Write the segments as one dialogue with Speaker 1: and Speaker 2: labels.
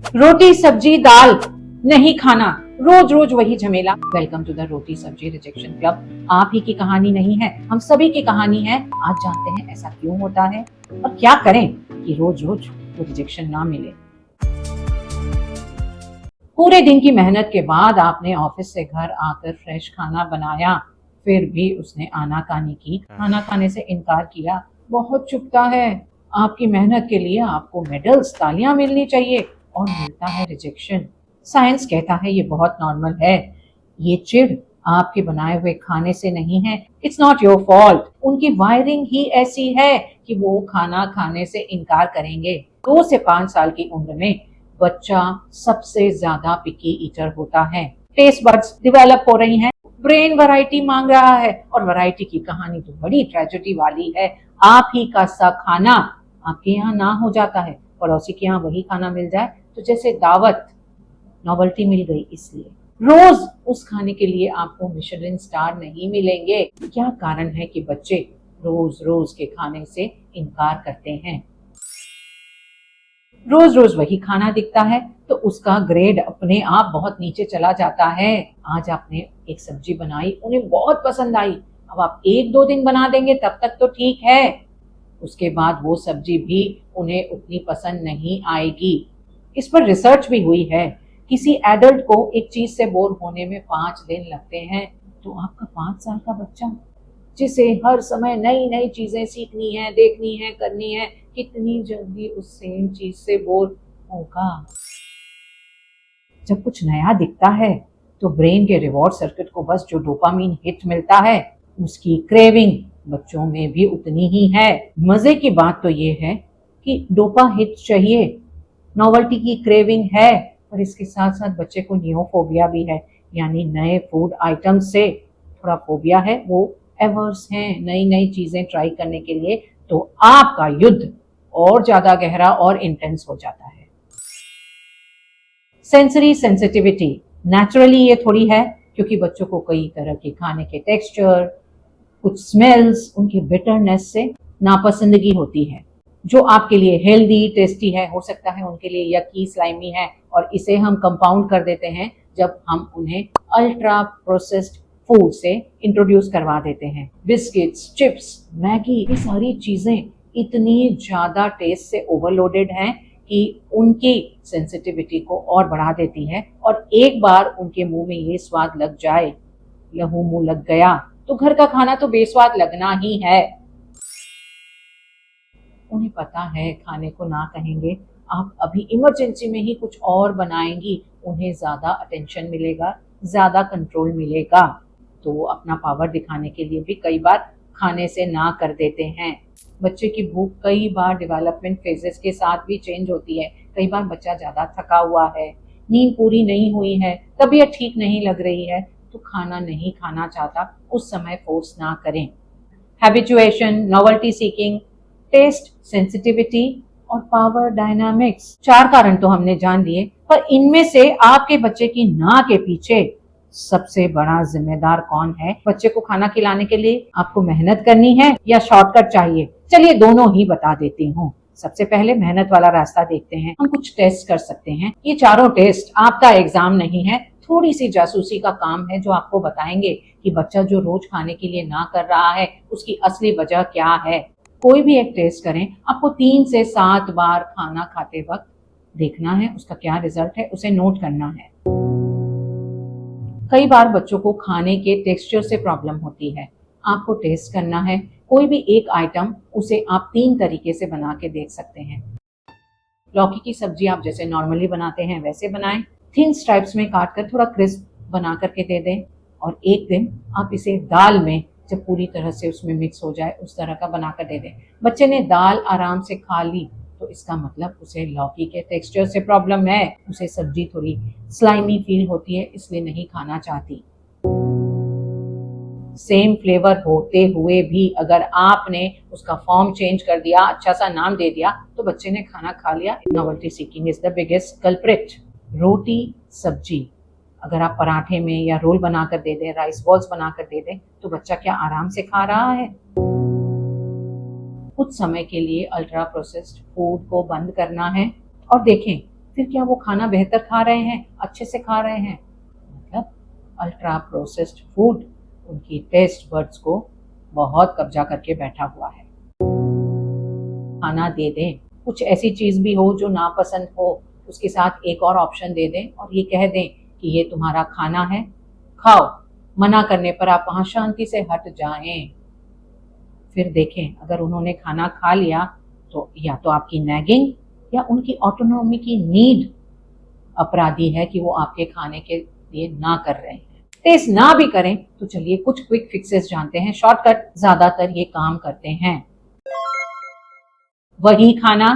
Speaker 1: रोटी सब्जी दाल नहीं खाना, रोज रोज वही झमेला। वेलकम टू द रोटी सब्जी रिजेक्शन क्लब। आप ही की कहानी नहीं है, हम सभी की कहानी है। आज जानते हैं ऐसा क्यों होता है और क्या करें कि रोज रोज वो रिजेक्शन ना मिले। पूरे दिन की मेहनत के बाद आपने ऑफिस से घर आकर फ्रेश खाना बनाया, फिर भी उसने आनाकानी की, खाना खाने से इनकार किया। बहुत चुभता है। आपकी मेहनत के लिए आपको मेडल्स, तालियां मिलनी चाहिए और मिलता है रिजेक्शन। साइंस कहता है ये बहुत नॉर्मल है। ये चिढ़ आपके बनाए हुए खाने से नहीं है। It's not your fault. उनकी वायरिंग ही ऐसी है कि वो खाना खाने से इनकार करेंगे। 2 से 5 साल की उम्र में बच्चा सबसे ज्यादा पिकी ईटर होता है। टेस्ट बड्स डेवलप हो रही हैं, ब्रेन वैरायटी मांग रहा है और वैरायटी की कहानी तो बड़ी ट्रेजेडी वाली है। आप ही का सा खाना आपके यहाँ ना हो जाता है, पड़ोसी के यहाँ वही खाना मिल जाए तो जैसे दावत, नॉवेल्टी मिल गई। इसलिए रोज उस खाने के लिए आपको मिशेलिन स्टार नहीं मिलेंगे। क्या कारण है कि बच्चे रोज रोज के खाने से इनकार करते हैं? रोज रोज वही खाना दिखता है तो उसका ग्रेड अपने आप बहुत नीचे चला जाता है। आज आपने एक सब्जी बनाई, उन्हें बहुत पसंद आई। अब आप 1-2 दिन बना देंगे तब तक तो ठीक है, उसके बाद वो सब्जी भी उन्हें उतनी पसंद नहीं आएगी। इस पर रिसर्च भी हुई है। किसी एडल्ट को एक चीज से बोर होने में 5 दिन लगते हैं, तो आपका 5 साल का बच्चा जिसे हर समय नई नई चीजें सीखनी है, देखनी है, करनी है, कितनी जल्दी उस सेम चीज से बोर होगा। जब कुछ नया दिखता है तो ब्रेन के रिवॉर्ड सर्किट को बस जो डोपामीन हिट मिलता है, उसकी क्रेविंग बच्चों में भी उतनी ही है। मजे की बात तो ये है कि डोपा हिट चाहिए, नोवेल्टी की क्रेविंग है, और इसके साथ साथ बच्चे को नियोफोबिया भी है, यानी नए फूड आइटम से थोड़ा फोबिया है। वो एवर्स हैं नई नई चीजें ट्राई करने के लिए। तो आपका युद्ध और ज्यादा गहरा और इंटेंस हो जाता है। सेंसरी सेंसिटिविटी नेचुरली ये थोड़ी है, क्योंकि बच्चों को कई तरह के खाने के टेक्सचर, कुछ स्मेल्स, उनकी बिटरनेस से नापसंदगी होती है। जो आपके लिए हेल्दी टेस्टी है, हो सकता है उनके लिए यकी स्लाइमी है, और इसे हम कंपाउंड कर देते हैं जब हम उन्हें अल्ट्रा प्रोसेस्ड फूड से इंट्रोड्यूस करवा देते हैं। बिस्किट्स, चिप्स, मैगी, ये सारी चीजें इतनी ज्यादा टेस्ट से ओवरलोडेड हैं कि उनकी सेंसिटिविटी को और बढ़ा देती है। और एक बार उनके मुंह में ये स्वाद लग जाए, लहू मुंह लग गया, तो घर का खाना तो बेस्वाद लगना ही है। उन्हें पता है खाने को ना कहेंगे, आप अभी इमरजेंसी में ही कुछ और बनाएंगी, उन्हें ज्यादा अटेंशन मिलेगा, ज्यादा कंट्रोल मिलेगा। तो वो अपना पावर दिखाने के लिए भी कई बार खाने से ना कर देते हैं। बच्चे की भूख कई बार डेवलपमेंट फेजेस के साथ भी चेंज होती है। कई बार बच्चा ज्यादा थका हुआ है, नींद पूरी नहीं हुई है, तबीयत ठीक नहीं लग रही है, तो खाना नहीं खाना चाहता, उस समय फोर्स ना करें। Habituation, novelty seeking, taste sensitivity और पावर डायनामिक्स, 4 कारण तो हमने जान लिए, पर इनमें से आपके बच्चे की ना के पीछे सबसे बड़ा जिम्मेदार कौन है? बच्चे को खाना खिलाने के लिए आपको मेहनत करनी है या शॉर्टकट चाहिए? चलिए दोनों ही बता देती हूँ। सबसे पहले मेहनत वाला रास्ता देखते हैं। हम कुछ टेस्ट कर सकते हैं। ये चारों टेस्ट आपका एग्जाम नहीं है, थोड़ी सी जासूसी का काम है, जो आपको बताएंगे कि बच्चा जो रोज खाने के लिए ना कर रहा है, उसकी असली वजह क्या है। कोई भी एक टेस्ट करें, आपको 3 से 7 बार खाना खाते वक्त देखना है उसका क्या रिजल्ट है, उसे नोट करना है। कई बार बच्चों को खाने के टेक्सचर से प्रॉब्लम होती है, आपको टेस्ट करना है। कोई भी एक आइटम, उसे आप 3 तरीके से बना के देख सकते हैं। लौकी की सब्जी आप जैसे नॉर्मली बनाते हैं वैसे बनाएं, थिन स्ट्राइप्स में काट कर थोड़ा क्रिस्प बना करके दे दें। और एक दिन आप इसे दाल में, जब पूरी तरह से उसमें मिक्स हो जाए, उस तरह का बनाकर दे दें। बच्चे ने दाल आराम से खा ली तो इसका मतलब उसे लौकी के टेक्सचर से प्रॉब्लम है, उसे सब्जी थोड़ी स्लाइमी फील होती है, इसलिए नहीं खाना चाहती। सेम फ्लेवर होते हुए भी अगर आपने उसका फॉर्म चेंज कर दिया, अच्छा सा नाम दे दिया, तो बच्चे ने खाना खा लिया। Novelty seeking is the biggest culprit. रोटी सब्जी अगर आप पराठे में या रोल बनाकर दे दें, राइस बॉल्स बनाकर दे दें, तो बच्चा क्या आराम से खा रहा है? कुछ समय के लिए अल्ट्रा प्रोसेस्ड फूड को बंद करना है और देखें फिर क्या वो खाना बेहतर खा रहे हैं, अच्छे से खा रहे हैं? मतलब अल्ट्रा प्रोसेस्ड फूड उनकी टेस्ट बड्स को बहुत कब्जा करके बैठा हुआ है। खाना दे दें, कुछ ऐसी चीज भी हो जो नापसंद हो, उसके साथ एक और ऑप्शन दे दें और ये कह दें कि ये तुम्हारा खाना है, खाओ। मना करने पर आप वहां शांति से हट जाएं। फिर देखें, अगर उन्होंने खाना खा लिया तो या तो आपकी नैगिंग या उनकी ऑटोनॉमी की नीड अपराधी है कि वो आपके खाने के लिए ना कर रहे हैं। टेस्ट ना भी करें तो चलिए कुछ क्विक फिक्सेस जानते हैं, शॉर्टकट ज्यादातर ये काम करते हैं। वही खाना,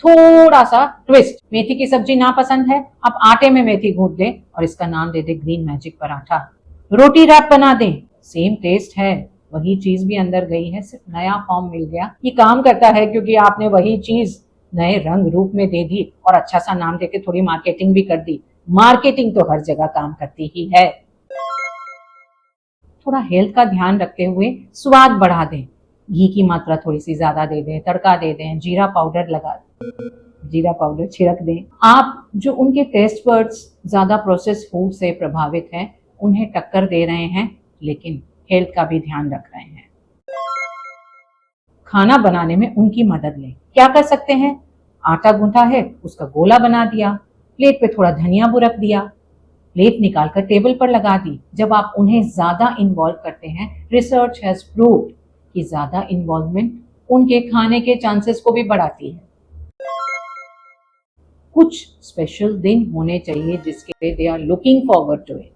Speaker 1: थोड़ा सा ट्विस्ट। मेथी की सब्जी ना पसंद है, आप आटे में मेथी गूंथ दें और इसका नाम दे दें ग्रीन मैजिक पराठा। रोटी रैप बना दें, सेम टेस्ट है, वही चीज भी अंदर गई है, सिर्फ नया फॉर्म मिल गया। ये काम करता है क्योंकि आपने वही चीज नए रंग रूप में दे दी और अच्छा सा नाम देके थोड़ी मार्केटिंग भी कर दी। मार्केटिंग तो हर जगह काम करती ही है। थोड़ा हेल्थ का ध्यान रखते हुए स्वाद बढ़ा दें, घी की मात्रा थोड़ी सी ज्यादा दे दें, तड़का दे दें, जीरा पाउडर छिड़क दें। आप जो उनके टेस्ट बड्स ज्यादा प्रोसेस्ड फूड से प्रभावित हैं, उन्हें टक्कर दे रहे हैं, लेकिन हेल्थ का भी ध्यान रख रहे हैं। खाना बनाने में उनकी मदद लें। क्या कर सकते हैं? आटा गूंथा है, उसका गोला बना दिया, प्लेट पे थोड़ा धनिया बुरक दिया, प्लेट निकालकर टेबल पर लगा दी। जब आप उन्हें ज्यादा इन्वॉल्व करते हैं, रिसर्च हैज प्रूव्ड कि ज्यादा इन्वॉल्वमेंट उनके खाने के चांसेस को भी बढ़ाती है। कुछ स्पेशल दिन होने चाहिए जिसके लिए they are looking forward to it.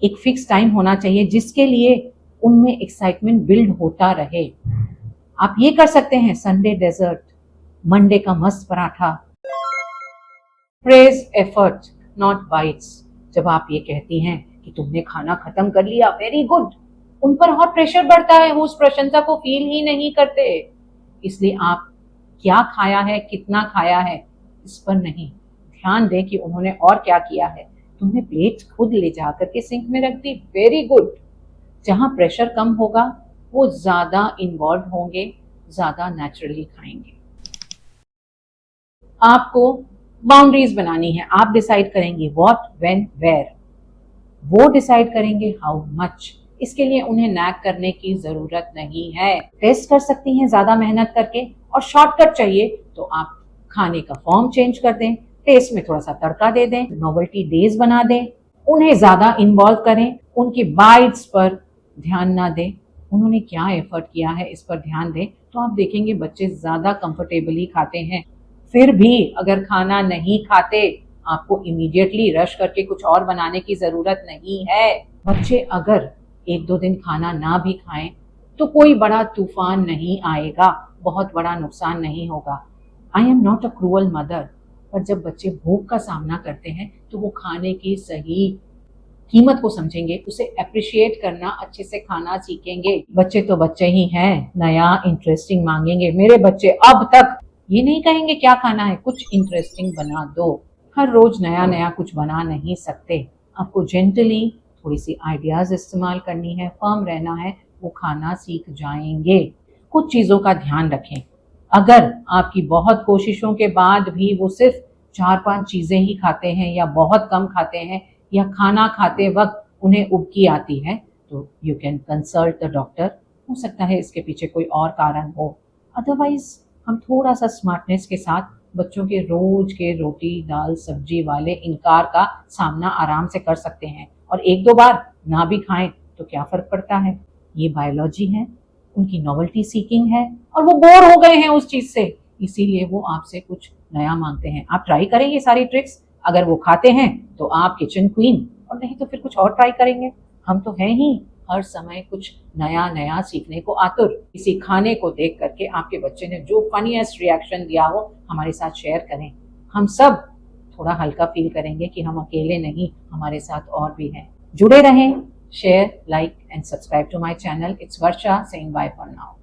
Speaker 1: एक फिक्स टाइम होना चाहिए जिसके लिए उनमें एक्साइटमेंट बिल्ड होता रहे। आप ये कर सकते हैं, संडे डेजर्ट, मंडे का मस्त paratha. Praise effort not bytes. जब आप ये कहती हैं कि तुमने खाना खत्म कर लिया, वेरी गुड, उन पर और प्रेशर बढ़ता है, वो उस प्रशंसा को फील ही नहीं करते। इसलिए आप क्या खाया है, कितना खाया है, इस पर नहीं, ध्यान दें कि उन्होंने और क्या किया है। तुमने प्लेट खुद ले जाकर के सिंक में रख दी, वेरी गुड। जहां प्रेशर कम होगा वो ज्यादा इन्वॉल्व होंगे, ज्यादा नेचुरली खाएंगे। आपको बाउंड्रीज बनानी है, आप डिसाइड करेंगे व्हाट, व्हेन, वेयर, वो डिसाइड करेंगे हाउ मच। इसके लिए उन्हें नैग करने की जरूरत नहीं है। टेस्ट कर सकती हैं ज्यादा मेहनत करके, और शॉर्टकट चाहिए तो आप खाने का फॉर्म चेंज कर दें, टेस्ट में थोड़ा सा तड़का दे दें, नोवेल्टी डेज बना दें, उन्हें ज्यादा इन्वॉल्व करें, उनकी बाइट्स पर ध्यान ना दें, उन्होंने क्या एफर्ट किया है इस पर ध्यान दें, तो आप देखेंगे बच्चे ज्यादा कंफर्टेबली खाते हैं। फिर भी अगर खाना नहीं खाते, आपको इमीडिएटली रश करके कुछ और बनाने की जरूरत नहीं है। बच्चे अगर 1-2 दिन खाना ना भी खाएं तो कोई बड़ा तूफान नहीं आएगा, बहुत बड़ा नुकसान नहीं होगा। I am not a cruel mother, पर जब बच्चे भूख का सामना करते हैं तो वो खाने की सही कीमत को समझेंगे, उसे अप्रिशिएट करना, अच्छे से खाना सीखेंगे। बच्चे तो बच्चे ही हैं, नया इंटरेस्टिंग मांगेंगे। मेरे बच्चे अब तक ये नहीं कहेंगे क्या खाना है, कुछ इंटरेस्टिंग बना दो। हर रोज नया नया कुछ बना नहीं सकते, आपको जेंटली थोड़ी सी आइडियाज इस्तेमाल करनी है, फर्म रहना है, वो खाना सीख जाएंगे। कुछ चीजों का ध्यान रखें, अगर आपकी बहुत कोशिशों के बाद भी वो सिर्फ 4-5 चीजें ही खाते हैं या बहुत कम खाते हैं, या खाना खाते वक्त उन्हें उबकी आती है, तो you can consult the doctor. हो सकता है इसके पीछे कोई और कारण हो। अदरवाइज हम थोड़ा सा स्मार्टनेस के साथ बच्चों के रोज के रोटी दाल सब्जी वाले इनकार का सामना आराम से कर सकते हैं, और 1-2 बार ना भी खाएं तो क्या फर्क पड़ता है। ये बायोलॉजी है, उनकी नॉवेल्टी सीकिंग है, और वो बोर हो गए हैं उस चीज से, इसीलिए वो आपसे कुछ नया मांगते हैं। आप ट्राई करें ये सारी ट्रिक्स, अगर वो खाते हैं तो आप किचन क्वीन, और नहीं तो फिर कुछ और ट्राई करेंगे। हम तो हैं ही हर समय कुछ नया नया सीखने को आतुर। किसी खाने को देख करके आपके बच्चे ने जो फनीएस्ट रिएक्शन दिया हो हमारे साथ शेयर करें, हम सब थोड़ा हल्का फील करेंगे कि हम अकेले नहीं, हमारे साथ और भी हैं। जुड़े रहें, share, like and subscribe to my channel. It's Varsha saying bye for now.